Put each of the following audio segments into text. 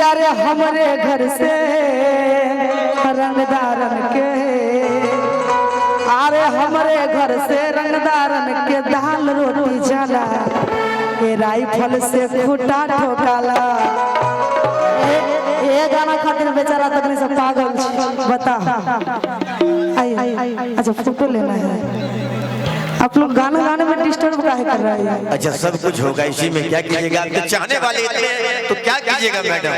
अरे हमारे घर से रंगदारन के, अरे हमारे घर से रंगदारन के दाल रोटी जाला, ये राइफल से खूटा ठोकाला। ये गाना खातिर बेचारा तकनी से पागल बता। अच्छा फोटो लेना है, आप लोग गाना गाने में डिस्टर्ब काहे कर रहे हैं? अच्छा सब कुछ होगा, इसी में क्या कीजिएगा, आपके चाहने वाले इतने तो क्या कीजिएगा मैडम।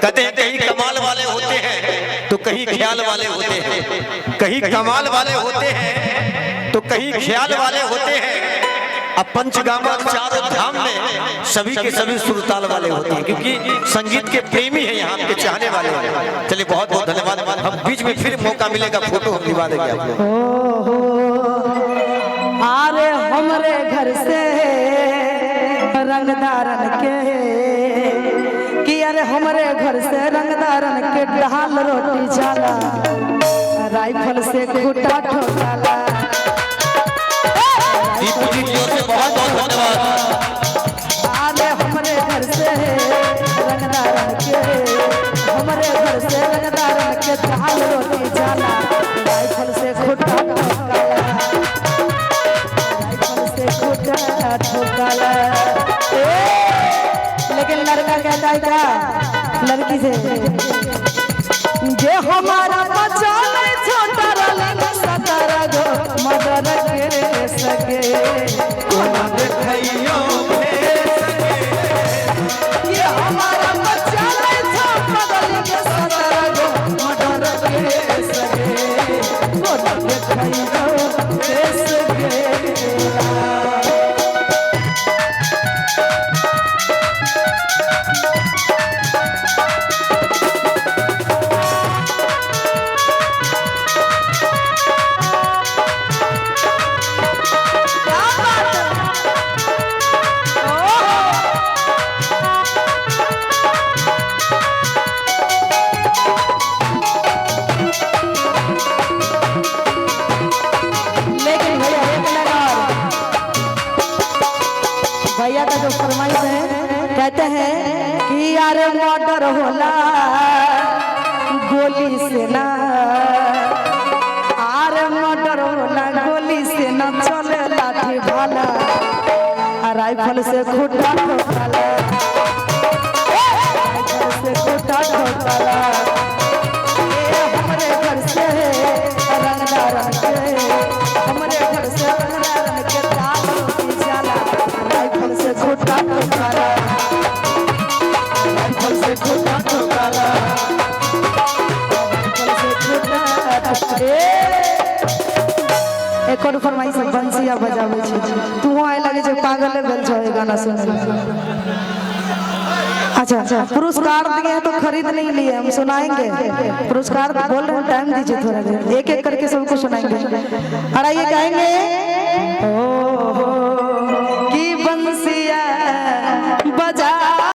कहते हैं कहीं कमाल वाले होते हैं तो कहीं ख्याल वाले होते हैं, कहीं कमाल वाले होते हैं तो कहीं ख्याल वाले होते हैं। अब पंचगामा चारों धाम में सभी के सभी सुरताल वाले होते हैं, क्योंकि संगीत के प्रेमी हैं यहाँ के चाहने वाले हैं। चलिए बहुत बहुत धन्यवाद, हम बीच में फिर मौका मिलेगा फोटो हम दिवा देंगे आपको। अरे हमारे घर से रंगदारन के, कि अरे हमारे घर से रंगदारन के दाल रोटी जाला, राइफल से खूटा ठोकाला। बहुत बहुत धन्यवाद। अरे हमारे घर से रंगदारन के, हमारे घर से रंगदारन के दाल रोटी जाला, राइफल से खूटा ठोकाला, ठोकाला। लेकिन लड़का कहता है क्या लड़की से, जे हमारा बच्चा नहीं छोटा रंग सतारा गो मदर के सके, ये हमारा बच्चा नहीं छोटा रंग सतारा गो मदर के सके, कोना के खइयो के सके। भैया का जो फरमाइश है, कहते हैं कि यार मर्डर होला गोली से ना, आरे मर्डर होला गोली से ना, चले लाठी भाला राइफल से खूटा ठोकाला, राइफल से खूटा ठोकाला। हमारे घर से रंगदारन के, हमारे घर से रंगदारन के दाल रोटी जाला, राइफल से खूटा ठोकाला, राइफल से खूटा ठोकाला, राइफल से खूटा ठोकाला। एक और फरमाइश बंसिया बजावे छी, तू आए लगे जे पागल भेल छ ए गाना सुन। अच्छा पुरस्कार दिए तो खरीद नहीं लिए, हम सुनाएंगे पुरस्कार, बोल रहे हैं टाइम दीजिए थोड़ा देर, एक एक करके सबको सुनाएंगे। और ये कहेंगे